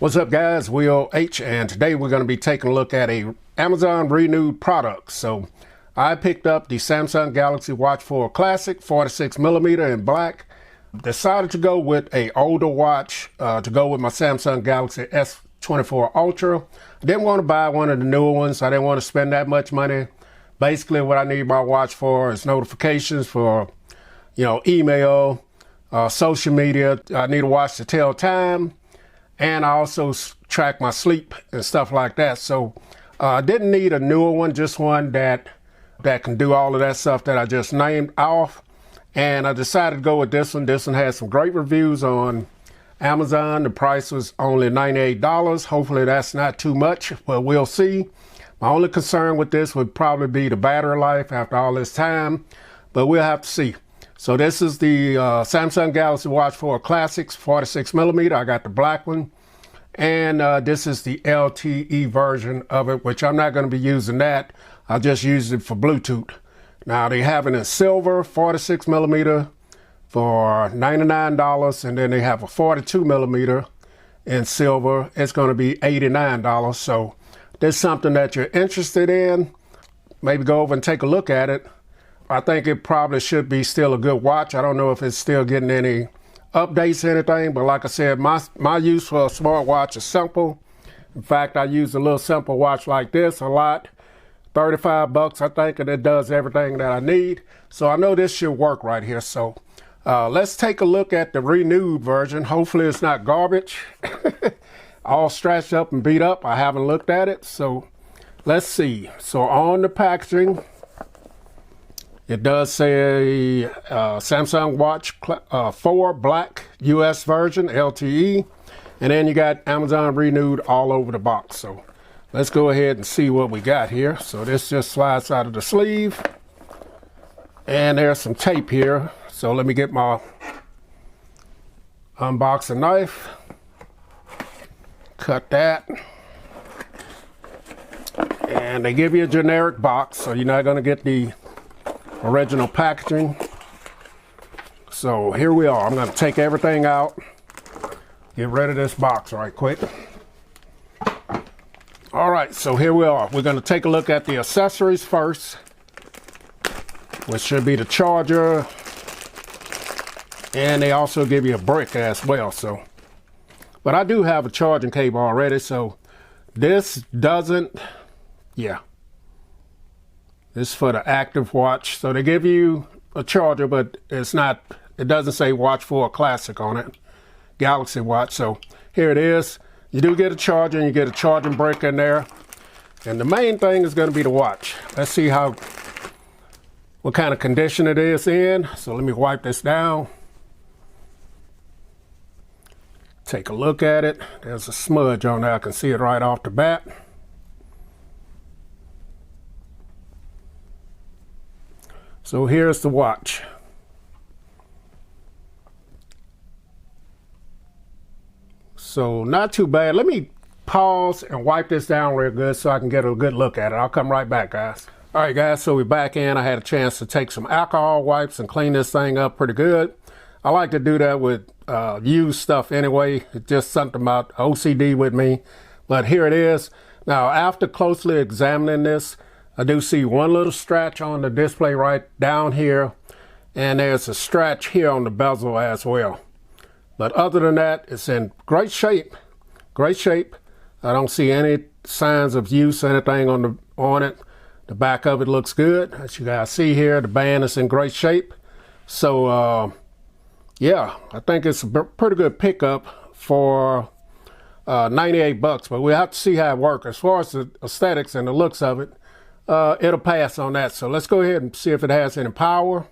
What's up, guys? Will H, and today we're going to be taking a look at a Amazon renewed product. So I picked up the Samsung Galaxy Watch 4 Classic 46mm in black. Decided to go with a older watch to go with my Samsung Galaxy S24 Ultra. I didn't want to buy one of the newer ones. I didn't want to spend that much money. Basically, what I need my watch for is notifications for, email, social media. I need a watch to tell time. And I also track my sleep and stuff like that. So I didn't need a newer one, just one that can do all of that stuff that I just named off. And I decided to go with this one. This one has some great reviews on Amazon. The price was only $98. Hopefully that's not too much, but we'll see. My only concern with this would probably be the battery life after all this time, but we'll have to see. So this is the Samsung Galaxy Watch 4 Classics 46mm. I got the black one. And this is the LTE version of it, which I'm not going to be using that. I'll just use it for Bluetooth. Now they have it in silver 46mm for $99. And then they have a 42mm in silver. It's going to be $89. So this is something that you're interested in. Maybe go over and take a look at it. I think it probably should be still a good watch. I don't know if it's still getting any updates or anything, but like I said, my use for a smartwatch is simple. In fact, I use a little simple watch like this a lot. $35, I think, and it does everything that I need. So I know this should work right here. So let's take a look at the renewed version. Hopefully it's not garbage. All scratched up and beat up. I haven't looked at it. So let's see. So on the packaging, it does say Samsung Watch 4 Black US version, LTE. And then you got Amazon renewed all over the box. So let's go ahead and see what we got here. So this just slides out of the sleeve. And there's some tape here. So let me get my unboxing knife. Cut that. And they give you a generic box, so you're not going to get the original packaging. So here we are. I'm going to take everything out, get rid of this box right quick. All right, so here we are. We're going to take a look at the accessories first, which should be the charger, and they also give you a brick as well. So, but I do have a charging cable already, so this doesn't, this is for the active watch. So they give you a charger, but it doesn't say Watch 4 Classic on it. Galaxy Watch. So here it is. You do get a charger and you get a charging brick in there. And the main thing is going to be the watch. Let's see what kind of condition it is in. So let me wipe this down. Take a look at it. There's a smudge on there. I can see it right off the bat. So here's the watch. So not too bad. Let me pause and wipe this down real good so I can get a good look at it. I'll come right back, guys. All right, guys, so we're back in. I had a chance to take some alcohol wipes and clean this thing up pretty good. I like to do that with used stuff anyway. It's just something about OCD with me. But here it is. Now, after closely examining this, I do see one little scratch on the display right down here, and there's a scratch here on the bezel as well. But other than that, it's in great shape. Great shape. I don't see any signs of use or anything on it. The back of it looks good. As you guys see here, the band is in great shape. So, yeah, I think it's a pretty good pickup for $98, but we'll have to see how it works. As far as the aesthetics and the looks of it, it'll pass on that. So let's go ahead and see if it has any power.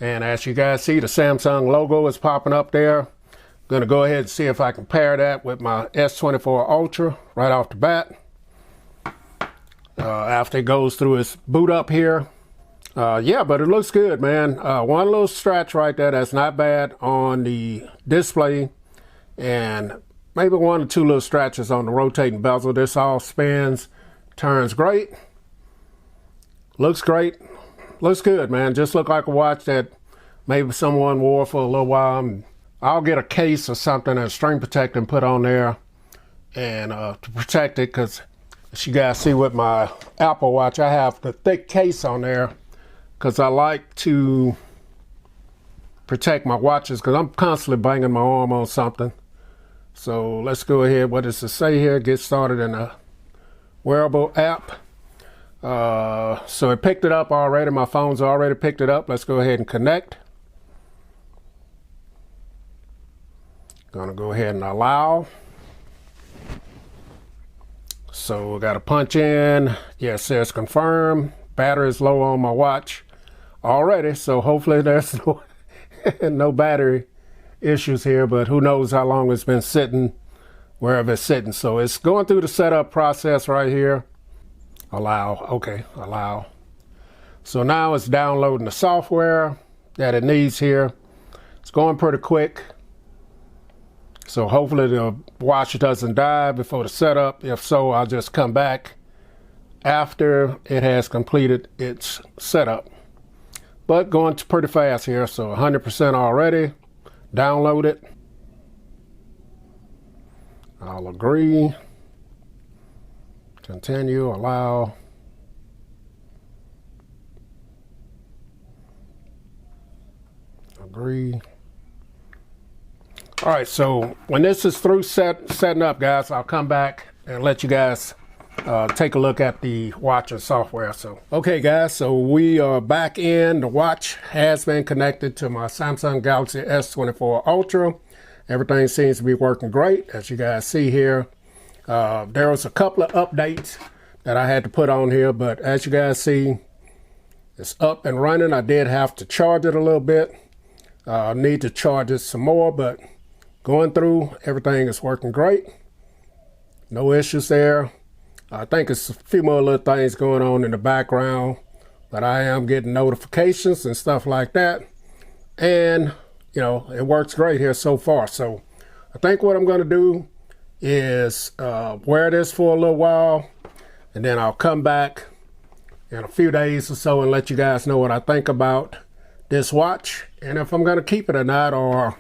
And as you guys see, the Samsung logo is popping up there. I'm going to go ahead and see if I can pair that with my S24 Ultra right off the bat. After it goes through its boot up here. Yeah, but it looks good, man. One little scratch right there, that's not bad on the display. And maybe one or two little scratches on the rotating bezel. This all spins, turns great. Looks great. Looks good, man. Just look like a watch that maybe someone wore for a little while and I'll get a case or something and string protector and put on there and to protect it, because as you guys see with my Apple Watch, I have the thick case on there because I like to protect my watches because I'm constantly banging my arm on something. So let's go ahead. What does it say here? Get started in a wearable app. So it picked it up already. My phone's already picked it up. Let's go ahead and connect. Gonna go ahead and allow. So we got to punch in. Yes, it says confirm. Battery is low on my watch already, so hopefully there's no battery issues here, but who knows how long it's been sitting wherever it's sitting. So it's going through the setup process right here. Allow. Okay, allow. So now it's downloading the software that it needs here. It's going pretty quick. So hopefully the watch doesn't die before the setup. If so, I'll just come back after it has completed its setup. But going pretty fast here, so 100% already. Download it. I'll agree. Continue, allow. Agree. All right, so when this is through setting up, guys, I'll come back and let you guys take a look at the watch and software. So, okay, guys, so we are back in. The watch has been connected to my Samsung Galaxy S24 Ultra. Everything seems to be working great, as you guys see here. There was a couple of updates that I had to put on here, but as you guys see, it's up and running. I did have to charge it a little bit. Need to charge it some more, but going through, everything is working great. No issues there. I think it's a few more little things going on in the background, but I am getting notifications and stuff like that. And, you know, it works great here so far. So I think what I'm going to do is wear this for a little while, and then I'll come back in a few days or so and let you guys know what I think about this watch and if I'm going to keep it or not, or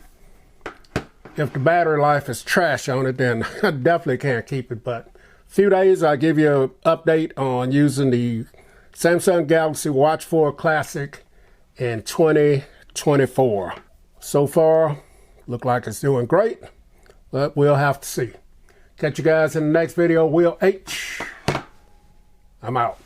if the battery life is trash on it, then I definitely can't keep it. But a few days, I'll give you an update on using the Samsung Galaxy Watch 4 Classic in 2024. So far, look like it's doing great, but we'll have to see. Catch you guys in the next video. Will H. I'm out.